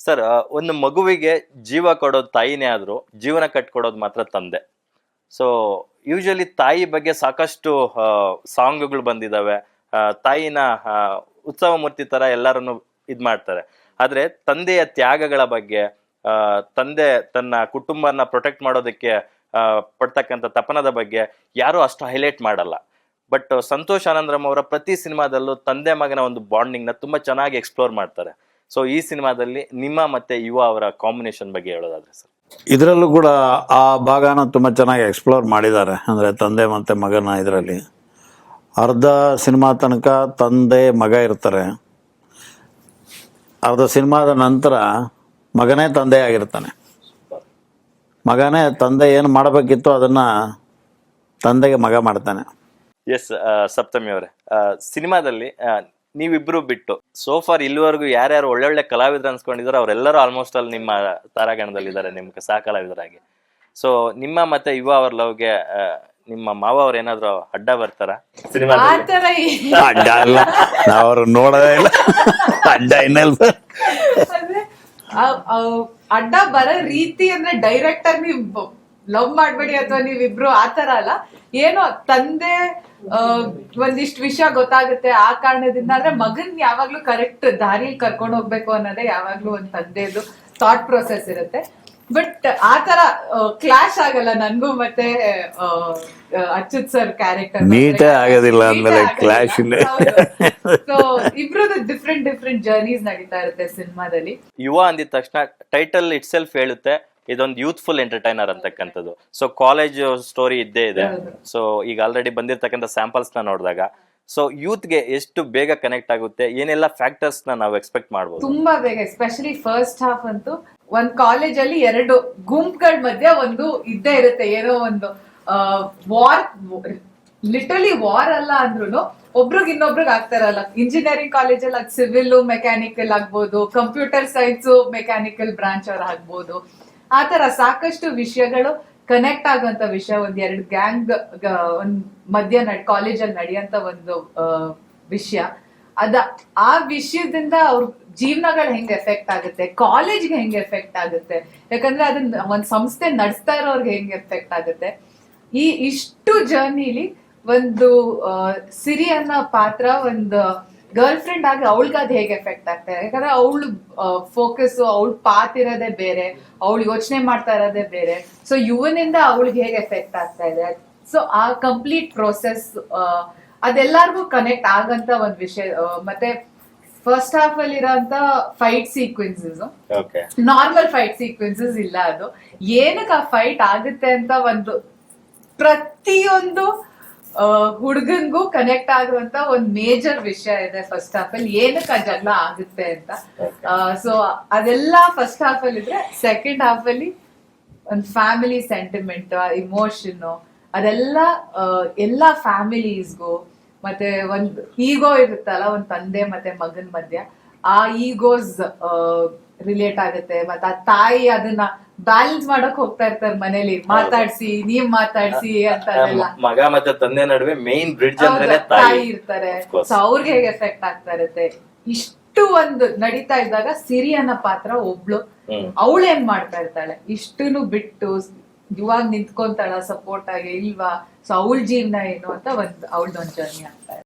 Sir, ಒಂದು ಮಗುವಿಗೆ ಜೀವ ಕೊಡೋದು ತಾಯಿನೇ ಆದ್ರೂ ಜೀವನ ಕಟ್ಕೊಡೋದು ಮಾತ್ರ ತಂದೆ. ಸೊ ಯೂಶಲಿ ತಾಯಿ ಬಗ್ಗೆ ಸಾಕಷ್ಟು ಸಾಂಗ್ಗಳು ಬಂದಿದಾವೆ. ತಾಯಿನ ಆ, ಉತ್ಸವ ಮೂರ್ತಿ ತರ ಎಲ್ಲರನ್ನು ಇದ್ ಮಾಡ್ತಾರೆ. ಆದ್ರೆ ತಂದೆಯ ತ್ಯಾಗಗಳ ಬಗ್ಗೆ, ಆ, ತಂದೆ ತನ್ನ ಕುಟುಂಬನ ಪ್ರೊಟೆಕ್ಟ್ ಮಾಡೋದಕ್ಕೆ ಪಡ್ತಕ್ಕಂಥ ತಪನದ ಬಗ್ಗೆ ಯಾರು ಅಷ್ಟು ಹೈಲೈಟ್ ಮಾಡಲ್ಲ. ಬಟ್ ಸಂತೋಷ್ ಆನಂದ್ರಮ್ ಅವರ ಪ್ರತಿ ಸಿನಿಮಾದಲ್ಲೂ ತಂದೆ ಮಗನ ಒಂದು ಬಾಂಡಿಂಗ್ ನ ತುಂಬಾ ಚೆನ್ನಾಗಿ ಎಕ್ಸ್ಪ್ಲೋರ್ ಮಾಡ್ತಾರೆ. ಸೊ ಈ ಸಿನಿಮಾದಲ್ಲಿ ನಿಮ್ಮ ಮತ್ತೆ ಯುವ ಅವರ ಕಾಂಬಿನೇಷನ್ ಬಗ್ಗೆ ಹೇಳೋದಾದ್ರೆ ಸರ್. ಇದರಲ್ಲೂ ಕೂಡ ಆ ಭಾಗನ ತುಂಬ ಚೆನ್ನಾಗಿ ಎಕ್ಸ್ಪ್ಲೋರ್ ಮಾಡಿದ್ದಾರೆ. ಅಂದರೆ ತಂದೆ ಮತ್ತು ಮಗನ ಇದರಲ್ಲಿ ಅರ್ಧ ಸಿನಿಮಾ ತನಕ ತಂದೆ ಮಗ ಇರ್ತಾರೆ. ಅರ್ಧ ಸಿನಿಮಾದ ನಂತರ ಮಗನೇ ತಂದೆ ಆಗಿರ್ತಾನೆ. ಮಗನೇ ತಂದೆ ಏನು ಮಾಡಬೇಕಿತ್ತು ಅದನ್ನು ತಂದೆಗೆ ಮಗ ಮಾಡ್ತಾನೆ. ಎಸ್, ಸಪ್ತಮಿ ಅವರೇ, ಸಿನಿಮಾದಲ್ಲಿ ನೀವಿಬ್ರು ಬಿಟ್ಟು ಸೋಫಾರ್ ಇಲ್ಲಿವರೆಗೂ ಯಾರ್ಯಾರು ಒಳ್ಳೊಳ್ಳೆ ಕಲಾವಿದ್ರು ಅನ್ಸ್ಕೊಂಡಿದಾರೋ ಅವರೆಲ್ಲರೂ ಆಲ್ಮೋಸ್ಟ್ ಅಲ್ಲಿ ನಿಮ್ಮ ತಾರಾಗಣದಲ್ಲಿ ಇದ್ದಾರೆ, ನಿಮ್ಗೆ ಸಹ ಕಲಾವಿದರಾಗಿ. ಸೊ ನಿಮ್ಮ ಮತ್ತೆ ಯುವ ಅವ್ರ ಲವ್ಗೆ ನಿಮ್ಮ ಮಾವ ಅವ್ರು ಏನಾದ್ರು ಅಡ್ಡ ಬರ್ತಾರ ಸಿನಿಮಾದಲ್ಲಿ? ಅಡ್ಡ ಇಲ್ಲ, ಅವರು ನೋಡೋದೇ ಇಲ್ಲ. ಅಡ್ಡ ಇನ್ನೆಲ್ಲ ಅಡ್ಡ ಬರೋ ರೀತಿ ಅಂದ್ರೆ ಡೈರೆಕ್ಟರ್ ನೀವ್ ಲವ್ ಮಾಡ್ಬೇಡಿ ಅಥವಾ ನೀವಿಬ್ರು ಆತರ ಅಲ್ಲ. ಏನೋ ತಂದೆ ಒಂದಿಷ್ಟು ವಿಷಯ ಗೊತ್ತಾಗುತ್ತೆ ಆ ಕಾರಣದಿಂದ. ಆದ್ರೆ ಮಗನ್ ಯಾವಾಗ್ಲೂ ಕರೆಕ್ಟ್ ದಾರಿಲಿ ಕರ್ಕೊಂಡು ಹೋಗ್ಬೇಕು ಅನ್ನೋದೇ ಯಾವಾಗ್ಲೂ ಒಂದ್ ತಂದೆದು ಥಾಟ್ ಪ್ರೊಸೆಸ್ ಇರುತ್ತೆ. ಬಟ್ ಆತರ ಕ್ಲಾಶ್ ಆಗಲ್ಲ ನನ್ಗೂ ಮತ್ತೆ ಅಚ್ಯುತ್ ಸರ್ ಕ್ಯಾರೆಕ್ಟರ್ ನೀಟೇ ಆಗೋದಿಲ್ಲ ಅಂದ್ಮೇಲೆ ಕ್ಲಾಶ್ ಇಲ್ಲ. ಸೊ ಇಬ್ರದ್ದು ಡಿಫ್ರೆಂಟ್ ಡಿಫ್ರೆಂಟ್ ಜರ್ನೀಸ್ ನಡೀತಾ ಇರುತ್ತೆ ಸಿನಿಮಾದಲ್ಲಿ. ಯುವ ಅಂದಿದ ತಕ್ಷಣ ಟೈಟಲ್ ಇಟ್ ಸೆಲ್ಫ್ ಹೇಳುತ್ತೆ ಇದೊಂದು ಯೂತ್ಫುಲ್ ಎಂಟರ್ಟೈನರ್ ಅಂತಕ್ಕಂಥದ್ದು. ಸೊ ಕಾಲೇಜ್ ಸ್ಟೋರಿ ಇದ್ದೇ ಇದೆ. ಸೊ ಈಗ ಆಲ್ರೆಡಿ ಬಂದಿರತಕ್ಕಂಥ ಸ್ಯಾಂಪಲ್ಸ್ ನ ನೋಡಿದಾಗ ಸೊ ಯೂತ್ಗೆ ಎಷ್ಟು ಬೇಗ ಕನೆಕ್ಟ್ ಆಗುತ್ತೆ, ಏನೆಲ್ಲ ಫ್ಯಾಕ್ಟರ್ಸ್ ನ ನಾವು ಎಕ್ಸ್ಪೆಕ್ಟ್ ಮಾಡಬಹುದು? ತುಂಬಾ ಬೇಗ, ಎಸ್ಪೆಷಲಿ ಫಸ್ಟ್ ಹಾಫ್ ಅಂತೂ ಒಂದ್ ಕಾಲೇಜ್ ಅಲ್ಲಿ ಎರಡು ಗುಂಪುಗಳ ಮಧ್ಯೆ ಒಂದು ಇದ್ದೇ ಇರುತ್ತೆ. ಏನೋ ಒಂದು ವಾರ್, ಲಿಟರಲಿ ವಾರ್ ಅಲ್ಲ ಅಂದ್ರೂ ಒಬ್ರಿಗೆ ಇನ್ನೊಬ್ರಿಗೆ ಆಗ್ತಾರಲ್ಲ. ಇಂಜಿನಿಯರಿಂಗ್ ಕಾಲೇಜಲ್ಲಿ ಅದು ಸಿವಿಲ್ ಮೆಕ್ಯಾನಿಕಲ್ ಆಗ್ಬೋದು, ಕಂಪ್ಯೂಟರ್ ಸೈನ್ಸ್ ಮೆಕ್ಯಾನಿಕಲ್ ಬ್ರಾಂಚ್ ಅವ್ರ ಆಗ್ಬೋದು. ಆತರ ಸಾಕಷ್ಟು ವಿಷಯಗಳು ಕನೆಕ್ಟ್ ಆಗುವಂತ ವಿಷಯ. ಒಂದ್ ಎರಡು ಗ್ಯಾಂಗ್ ಒಂದ್ ಮಧ್ಯ ಕಾಲೇಜಲ್ಲಿ ನಡೆಯುವಂತ ಒಂದು ವಿಷಯ. ಆ ವಿಷಯದಿಂದ ಅವ್ರ ಜೀವನಗಳು ಹೆಂಗ್ ಎಫೆಕ್ಟ್ ಆಗುತ್ತೆ, ಕಾಲೇಜ್ಗೆ ಹೆಂಗ್ ಎಫೆಕ್ಟ್ ಆಗುತ್ತೆ, ಯಾಕಂದ್ರೆ ಅದನ್ನ ಒಂದ್ ಸಂಸ್ಥೆ ನಡೆಸ್ತಾ ಇರೋರ್ಗೆ ಹೆಂಗ್ ಎಫೆಕ್ಟ್ ಆಗುತ್ತೆ. ಇಷ್ಟು ಜರ್ನಿಲಿ ಒಂದು ಸಿರಿ ಅನ್ನೋ ಪಾತ್ರ ಒಂದು ಗರ್ಲ್ ಫ್ರೆಂಡ್ ಆಗಿ ಅವಳಿಗೆ ಅದು ಹೇಗೆ ಎಫೆಕ್ಟ್ ಆಗ್ತಾ ಇದೆ. ಯಾಕಂದ್ರೆ ಅವಳು ಫೋಕಸ್, ಅವಳು ಪಾತ್ ಇರೋದೇ ಬೇರೆ, ಅವಳು ಯೋಚನೆ ಮಾಡ್ತಾ ಇರೋದೇ ಬೇರೆ. ಸೊ ಇವನಿಂದ ಅವಳಿಗೆ ಹೇಗೆ ಎಫೆಕ್ಟ್ ಆಗ್ತಾ ಇದೆ. ಸೊ ಆ ಕಂಪ್ಲೀಟ್ ಪ್ರೋಸೆಸ್ ಅದೆಲ್ಲರಿಗೂ ಕನೆಕ್ಟ್ ಆಗಂತ ಒಂದ್ ವಿಷಯ. ಮತ್ತೆ ಫಸ್ಟ್ ಹಾಫ್ ಅಲ್ಲಿ ಇರೋಂತ fight sequences normal fight sequences ಇಲ್ಲ. ಅದು ಏನಕ್ಕೆ ಆ ಫೈಟ್ ಆಗುತ್ತೆ ಅಂತ ಒಂದು ಪ್ರತಿಯೊಂದು ಹುಡುಗನ್ಗೂ ಕನೆಕ್ಟ್ ಆಗುವಂತ ಒಂದ್ ಮೇಜರ್ ವಿಷಯ ಇದೆ ಫಸ್ಟ್ ಹಾಫ್ ಅಲ್ಲಿ. ಏನಕ್ಕೆ ಆ ಜಗಳ ಆಗುತ್ತೆ ಅಂತ. ಸೊ ಅದೆಲ್ಲ ಫಸ್ಟ್ ಹಾಫ್ ಅಲ್ಲಿ ಇದ್ರೆ, ಸೆಕೆಂಡ್ ಹಾಫ್ ಅಲ್ಲಿ ಒಂದ್ ಫ್ಯಾಮಿಲಿ ಸೆಂಟಿಮೆಂಟ್, ಇಮೋಷನ್, ಅದೆಲ್ಲ ಎಲ್ಲಾ ಫ್ಯಾಮಿಲೀಸ್ಗೂ. ಮತ್ತೆ ಒಂದ್ ಈಗೋ ಇರುತ್ತಲ್ಲ ಒಂದ್ ತಂದೆ ಮತ್ತೆ ಮಗನ್ ಮಧ್ಯ, ಆ ಈಗೋಸ್ ರಿಲೇಟ್ ಆಗುತ್ತೆ. ಮತ್ತೆ ಆ ತಾಯಿ ಅದನ್ನ ಬ್ಯಾಲೆನ್ಸ್ ಮಾಡಕ್ ಹೋಗ್ತಾ ಇರ್ತಾರೆ ಮನೇಲಿ, ಮಾತಾಡ್ಸಿ ನೀವ್ ಮಾತಾಡ್ಸಿ ಅಂತಾರೆಲ್ಲ. ಮಗ ಮತ್ತೆ ತಂದೆ ನಡುವೆ ಮೇನ್ ಬ್ರಿಡ್ಜ್ ಅಂದ್ರೆ ತಾಯಿ ಇರ್ತಾರೆ. ಸೊ ಅವ್ರಿಗೆ ಹೇಗೆ ಎಫೆಕ್ಟ್ ಆಗ್ತಾ ಇರುತ್ತೆ. ಇಷ್ಟು ಒಂದು ನಡೀತಾ ಇದ್ದಾಗ ಸಿರಿ ಅನ್ನೋ ಪಾತ್ರ ಒಬ್ಳು, ಅವಳೇನ್ ಮಾಡ್ತಾ ಇರ್ತಾಳೆ, ಇಷ್ಟನ್ನು ಬಿಟ್ಟು ಇವಾಗ ನಿಂತ್ಕೊಂತಾಳ ಸಪೋರ್ಟ್ ಆಗಿ ಇಲ್ವಾ. ಸೊ ಅವಳ ಜೀವನ ಏನು ಅಂತ ಅವಳದೊಂದ್ ಜರ್ನಿ ಆಗ್ತಾ ಇದೆ.